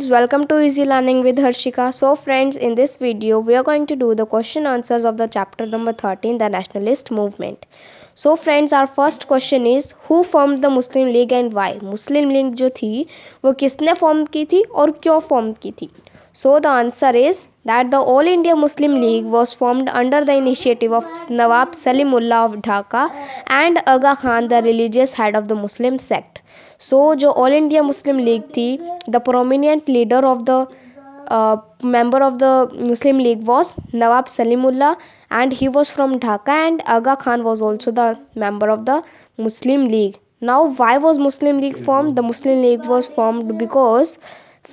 friends, welcome to Easy Learning with Harshika. So friends, in this video we are going to do the question answers of the chapter number 13, the nationalist movement. So friends, our first question is who formed the Muslim League and why? Muslim League जो थी वो किसने form की थी और क्यों form की थी? So the answer is that the All India Muslim League was formed under the initiative of Nawab Salimullah of Dhaka and Aga Khan, the religious head of the Muslim sect. So जो all India Muslim league थी, the prominent leader of the member of the Muslim League was Nawab Salimullah, and he was from Dhaka, and Aga Khan was also the member of the Muslim League. Now why was Muslim League formed? The Muslim League was formed because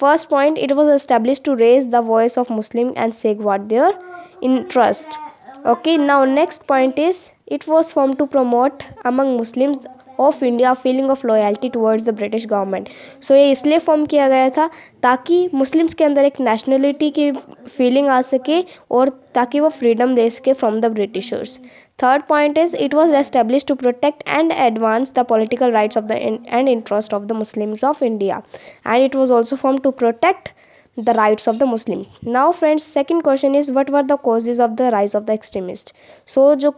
first point, it was established to raise the voice of Muslim and safeguard their interest. Okay, now next point is it was formed to promote among Muslims of India feeling of loyalty towards the British government. So ये इसलिए form किया गया था ताकि Muslims के अंदर एक nationality की फीलिंग आ सके और ताकि वो फ्रीडम दे सके from the britishers. Third point is it was establish to protect and advance the political rights of the and interest of the Muslims of India, and it was also form to protect the rights of the Muslim. Now friends, second question is what were the causes of the rise of the extremist. So जो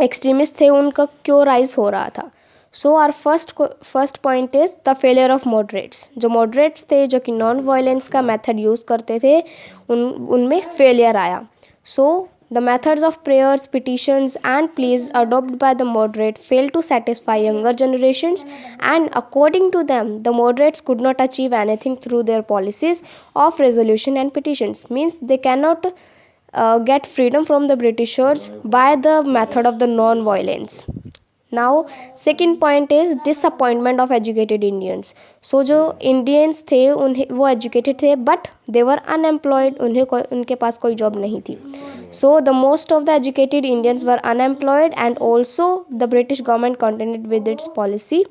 extremist थे उनका क्यों rise हो रहा था? So our first point is the failure of moderates. जो moderates थे जो कि नॉन वायलेंस का मेथड यूज़ करते थे उनमें फेलियर आया. So the methods of prayers, petitions and pleas adopted by the moderate failed to satisfy younger generations, and according to them the moderates could not achieve anything through their policies of resolution and petitions. Means they cannot get freedom from the Britishers by the method of the non-violence. Now second point is disappointment of educated Indians. So जो Indians थे उन्हें वो educated थे but they were unemployed, उनके पास कोई job नहीं थी. So the most of the educated Indians were unemployed and also the British government continued with its policy.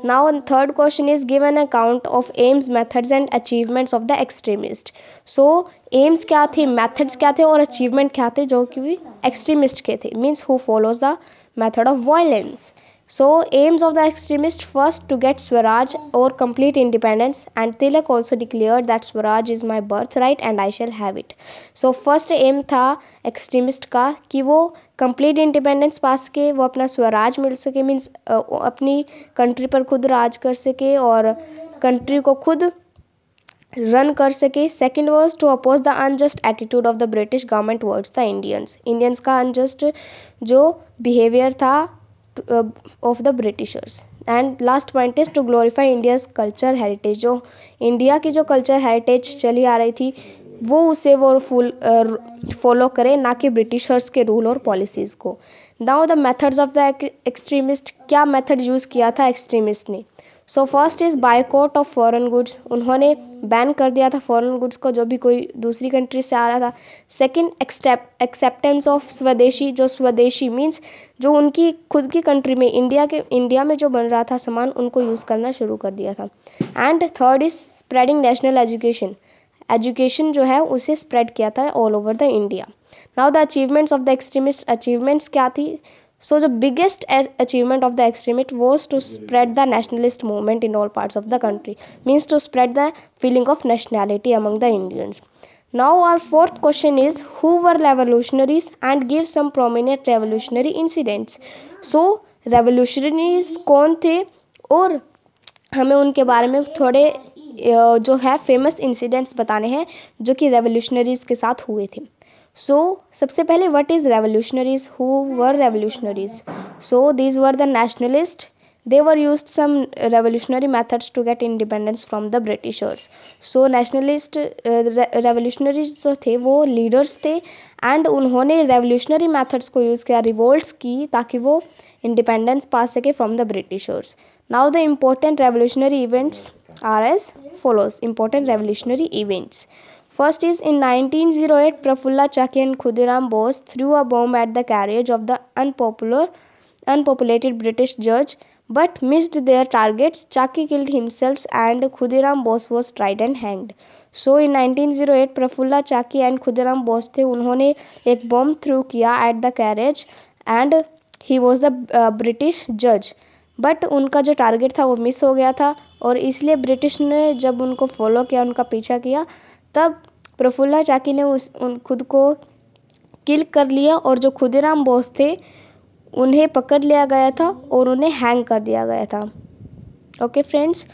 Now third question is give an account of aims, methods and achievements of the extremist. So aims क्या थे, methods क्या थे और achievement क्या थे जो कि extremist के थे. Means who follows the method of violence. So aims of the extremist, first to get Swaraj or complete independence, and Tilak also declared that Swaraj is my birthright and I shall have it. So first aim था extremist का कि वो complete independence पा सके, वो अपना स्वराज मिल सके, means अपनी कंट्री पर खुद राज कर सके और कंट्री को खुद रन कर सके. Second was to oppose the unjust attitude of the British government words the Indians का अनजस्ट जो बिहेवियर था of the britishers. And last point is to glorify India's culture heritage. जो इंडिया की जो कल्चर हेरिटेज चली आ रही थी वो उसे वो फॉलो करे, ना कि ब्रिटिशर्स के रूल और पॉलिसीज़ को. Now the methods of the extremist, क्या मेथड यूज़ किया था एक्सट्रीमिस्ट ने? So first is boycott of foreign goods. उन्होंने बैन कर दिया था फॉरेन गुड्स को जो भी कोई दूसरी कंट्री से आ रहा था. सेकंड एक्सेप्टेंस ऑफ स्वदेशी. जो स्वदेशी मीन्स जो उनकी खुद की कंट्री में इंडिया में जो बन रहा था सामान उनको यूज़ करना शुरू कर दिया था. And third is spreading national education जो है उसे स्प्रेड किया था all over the India. Now the achievements of the extremist. Achievements क्या थी? So the biggest achievement of the extremist was to spread the nationalist movement in all parts of the country. Means to spread the feeling of nationality among the Indians. Now our fourth question is who were revolutionaries and give some prominent revolutionary incidents. So revolutionaries कौन थे और हमें उनके बारे में थोड़े जो है फेमस इंसिडेंट्स बताने हैं जो कि रेवोल्यूशनरीज़ के साथ हुए थे. सो सबसे पहले what is revolutionaries? Who were revolutionaries? So these were the nationalist. They were used some revolutionary methods to get independence from the britishers. So nationalist revolutionaries जो थे वो लीडर्स थे एंड उन्होंने रेवोल्यूशनरी मेथड्स को use किया, revolts की, ताकि वो इंडिपेंडेंस पा सके from the britishers. Now the important revolutionary events are as follows. Important revolutionary events. First is in 1908, Prafulla Chaki and Khudiram Bose threw a bomb at the carriage of the unpopulated British judge but missed their targets. Chaki killed himself and Khudiram Bose was tried and hanged. So in 1908, Prafulla Chaki and Khudiram Bose थे, उन्होंने एक bomb through किया at the carriage and he was the British judge. But उनका जो target था वो miss हो गया था और इसलिए ब्रिटिश ने जब उनको फॉलो किया, उनका पीछा किया, तब प्रफुल्ला चाकी ने खुद को किल कर लिया और जो खुदीराम बोस थे उन्हें पकड़ लिया गया था और उन्हें हैंग कर दिया गया था। ओके फ्रेंड्स,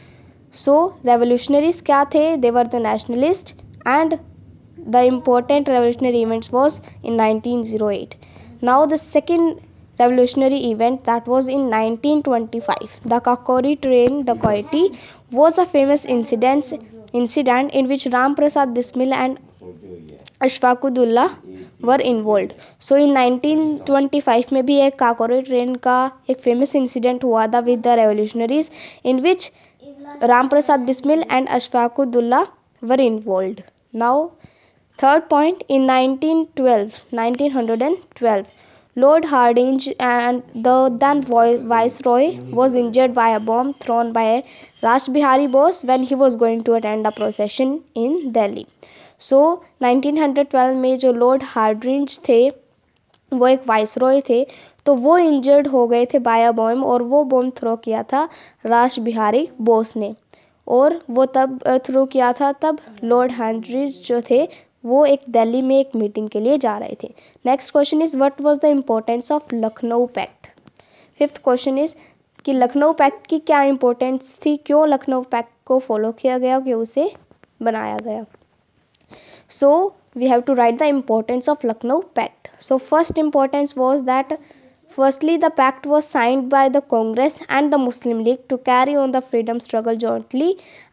सो रेवोल्यूशनरीज क्या थे? They were the nationalist and the important revolutionary events was in 1908. Now the second revolutionary event, that was in 1925. The Kakori train dacoity was a famous incident in which Ram Prasad Bismil and Ashfaqullah were involved. So in 1925 में भी एक Kakori train का एक famous incident हुआ था with the revolutionaries in which Ram Prasad Bismil and Ashfaqullah were involved. Now third point, in 1912 Lord Hardinge and the then Viceroy was injured by a bomb thrown by Rash Bihari Bose when he was going to attend a procession in Delhi. So 1912 में जो Lord Hardinge थे वो एक viceroy थे, तो वो injured हो गए थे बाय अ बॉम्ब, और वो बॉम्ब थ्रो किया था राश बिहारी बोस ने, और वो तब थ्रो किया था तब लॉर्ड हार्डिंज जो थे वो एक दिल्ली में एक मीटिंग के लिए जा रहे थे. Next question is what was the importance of Lucknow pact. Fifth question is कि लखनऊ पैक्ट की क्या इम्पोर्टेंस थी, क्यों लखनऊ पैक्ट को फॉलो किया गया, क्यों उसे बनाया गया. So we have to write the importance of Lucknow pact. So first importance was that firstly the pact was signed by the Congress and the Muslim League to carry on the freedom struggle jointly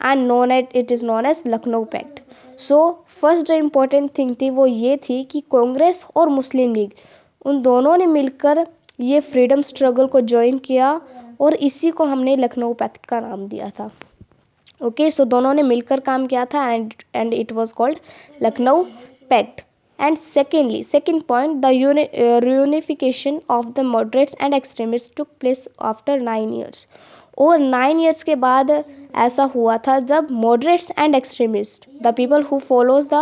and it is known as Lucknow Pact. So first जो important thing थी वो ये थी कि कांग्रेस और मुस्लिम league उन दोनों ने मिलकर ये फ्रीडम स्ट्रगल को ज्वाइन किया और इसी को हमने लखनऊ पैक्ट का नाम दिया था. ओके, सो दोनों ने मिलकर काम किया था and it was called Lucknow pact. And secondly, second point, the reunification of the moderates and extremists took place after 9 years. और 9 years के बाद ऐसा हुआ था जब moderates and extremists, the people who follows the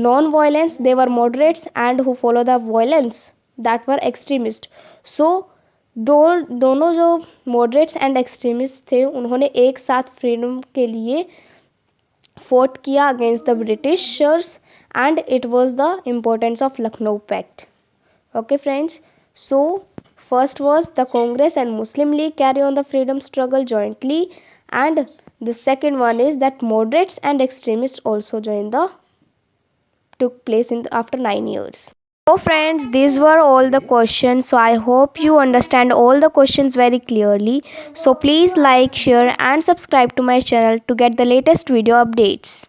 non-violence, they were moderates, and who follow the violence, that were extremists. So दोनों जो moderates and extremists थे उन्होंने एक साथ फ्रीडम के लिए fought किया against the Britishers, and it was the importance of Lucknow Pact. Okay friends, so first was the Congress and Muslim League carry on the freedom struggle jointly, and the second one is that moderates and extremists also took place after 9 years. So friends, these were all the questions. So I hope you understand all the questions very clearly. So please like, share and subscribe to my channel to get the latest video updates.